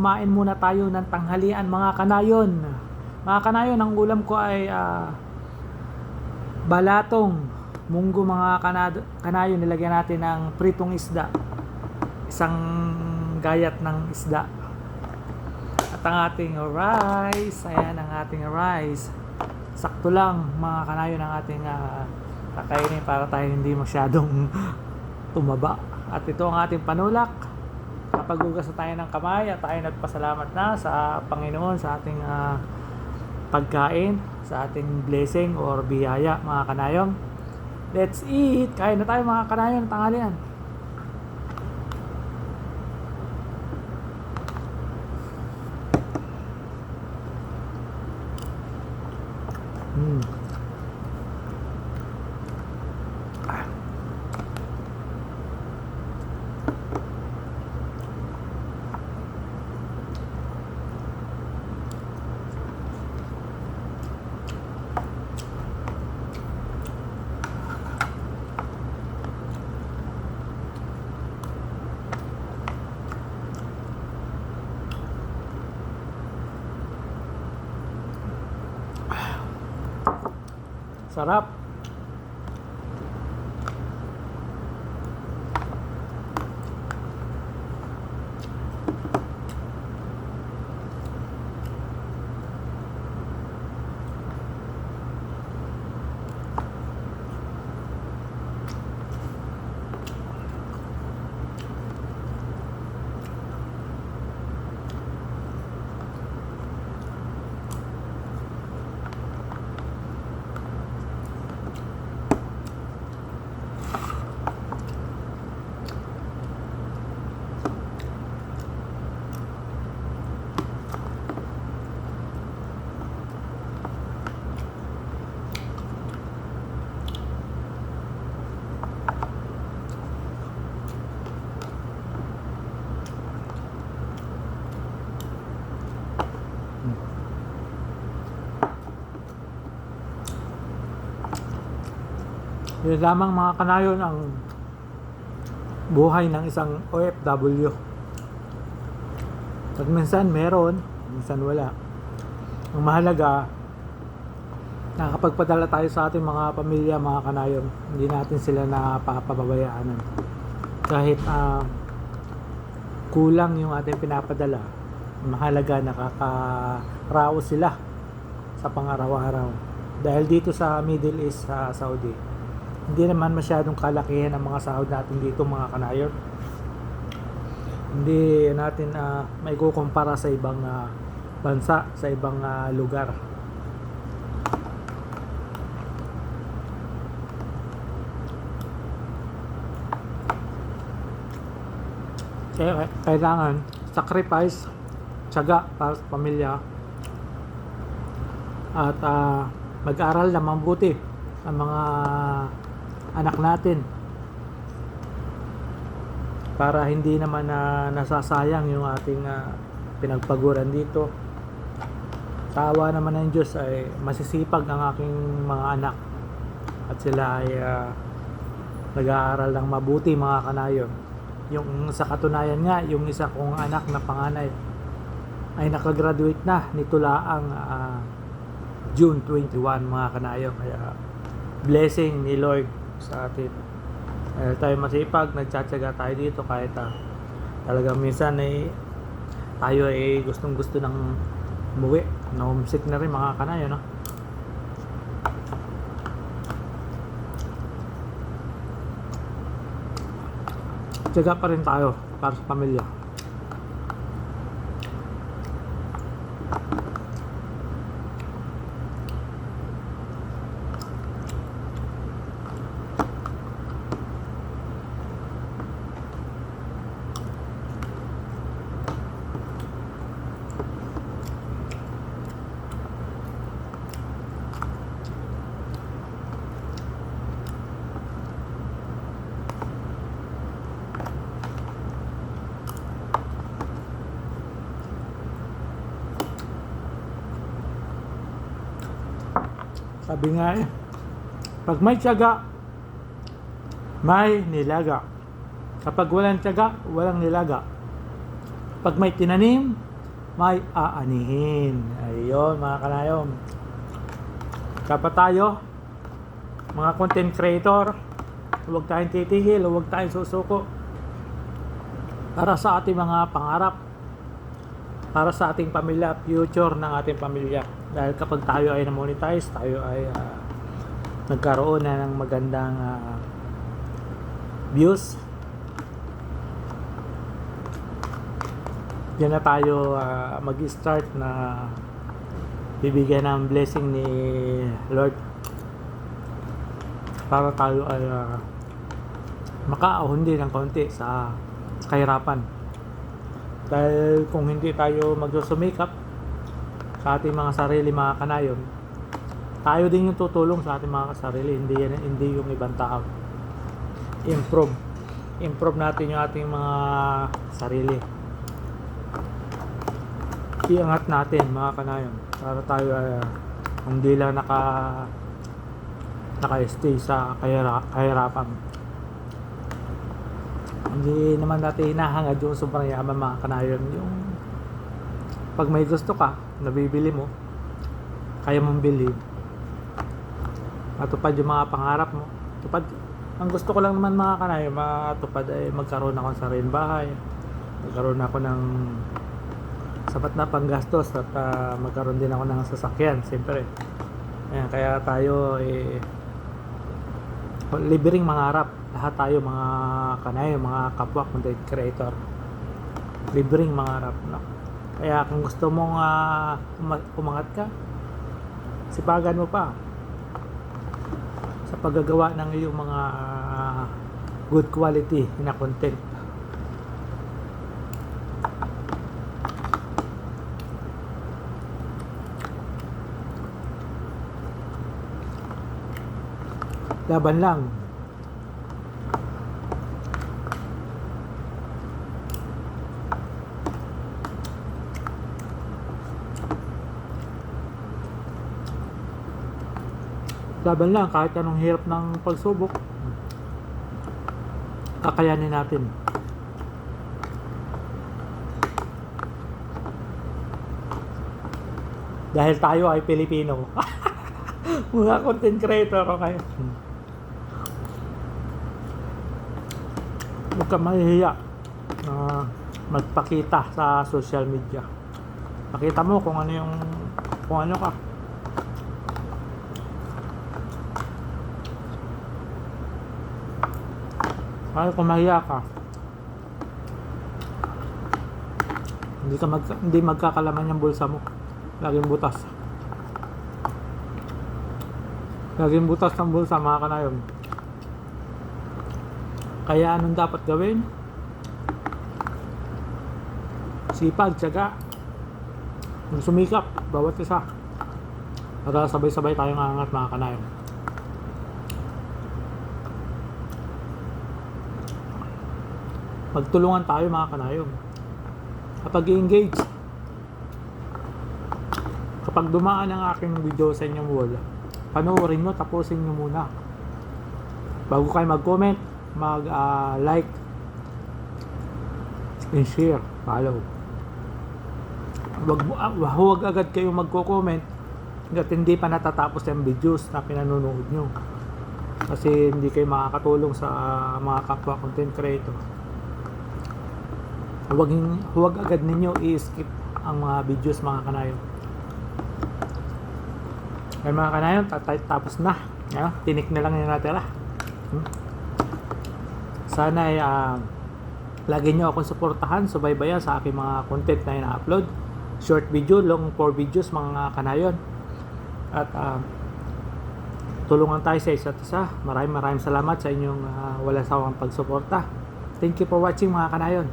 Kumain muna tayo ng tanghalian mga kanayon. Mga kanayon, ang ulam ko ay balatong munggo mga kanayon. Nilagyan natin ng pritong isda. Isang gayat ng isda. At ang ating rice, ayan ang ating rice. Sakto lang mga kanayon ang ating kakainin para tayo hindi masyadong tumaba. At ito ang ating panulak. Kapag-ugas na tayo ng kamay at tayo nagpasalamat na sa Panginoon sa ating pagkain, sa ating blessing or biyaya mga kanayon. Let's eat! Kain na tayo mga kanayon, tanghalian. Sarap. Yun lamang mga kanayon ang buhay ng isang OFW. Pag minsan meron, minsan wala. Ang mahalaga, nakakapagpadala tayo sa ating mga pamilya, mga kanayon. Hindi natin sila napapabayaan. Kahit kulang yung ating pinapadala, mahalaga nakakaraos sila sa pang-araw-araw. Dahil dito sa Middle East, sa Saudi, hindi naman masyadong kalakihan ang mga sahod natin dito mga kanayon. Hindi natin may kukumpara sa ibang bansa, sa ibang lugar. Kaya kailangan sacrifice, tiyaga para sa pamilya at mag-aral na mabuti ang mga anak natin para hindi naman nasasayang yung ating pinagpaguran dito. Sa awa naman ng Diyos ay masisipag ang aking mga anak at sila ay nag-aaral ng mabuti mga kanayon. Yung sa katunayan nga, yung isa kong anak na panganay ay nakagraduate na nito laang June 21 mga kanayon. Kaya blessing ni Lord sa atin. Tayo masipag, nagtsatsaga tayo dito kahit talagang minsan ay tayo ay gustong gusto ng umuwi. Na-homesick na rin mga kanayon, no? Tsaga pa rin tayo para sa pamilya. Sabi nga pag may tiyaga, may nilaga. Kapag walang tiyaga, walang nilaga. Pag may tinanim, may aanihin. Ayun mga kanayom. Dapat tayo, mga content creator, huwag tayong titigil, huwag tayong susuko para sa ating mga pangarap, para sa ating pamilya, future ng ating pamilya. Dahil kapag tayo ay na-monetize, tayo ay nagkaroon na ng magandang views, diyan na tayo mag-start na bibigyan ng blessing ni Lord para tayo ay makaahon din ng konti sa kahirapan. Dahil kung hindi tayo magsusumikap sa ating mga sarili mga kanayon, tayo din yung tutulong sa ating mga sarili, hindi yung ibang tao. Improve natin yung ating mga sarili, iangat natin mga kanayon para tayo hindi lang naka-stay sa kahirapan. Hindi naman natin hinahangad yung sobrang yaman mga kanayon. Yung pag may gusto ka, nabibili mo, kaya mong bilhin, matupad yung mga pangarap mo. Tupad. Ang gusto ko lang naman mga kanayon, matupad ay magkaroon ako ng sariling bahay, magkaroon ako ng sapat na panggastos at magkaroon din ako ng sasakyan, siyempre. Ayan, kaya tayo libreng mangarap. Lahat tayo mga kanay, mga kapwa content creator, libreng mangarap, no? Kaya kung gusto mong umangat ka, sipagan mo pa sa paggagawa ng iyong mga good quality na content. Laban lang. Laban lang, kahit anong hirap ng pagsubok, kakayanin natin. Dahil tayo ay Pilipino. Mga content creator, okay? Huwag ka mahihiya magpakita sa social media. Pakita mo kung ano ka. Kaya kung mahiya ka, hindi magkakalaman yung bulsa mo. Laging butas. Laging butas ng bulsa mga kanayon. Kaya anong dapat gawin? Sipag, tiyaga, sumikap, bawat isa. Para sabay-sabay tayong aangat mga kanayon. Magtulungan tayo mga kanayon. Kapag i-engage, kapag dumaan ang aking video sa inyong wall, panoorin nyo, tapusin nyo muna bago kayo mag-comment, mag-like and share, follow. Huwag agad kayong magko-comment hanggat hindi pa natatapos yung videos na pinanonood nyo, kasi hindi kayo makakatulong sa mga kapwa content creator. Huwag agad ninyo i-skip ang mga videos mga kanayon. Kaya mga kanayon, tapos na. Tinik na lang yung natira. Sana ay lagi nyo akong suportahan, subaybayan sa aking mga content na ina-upload. Short video, long 4 videos mga kanayon. At tulungan tayo sa isa't isa. Maraming salamat sa inyong walang sawang pagsuporta. Thank you for watching mga kanayon.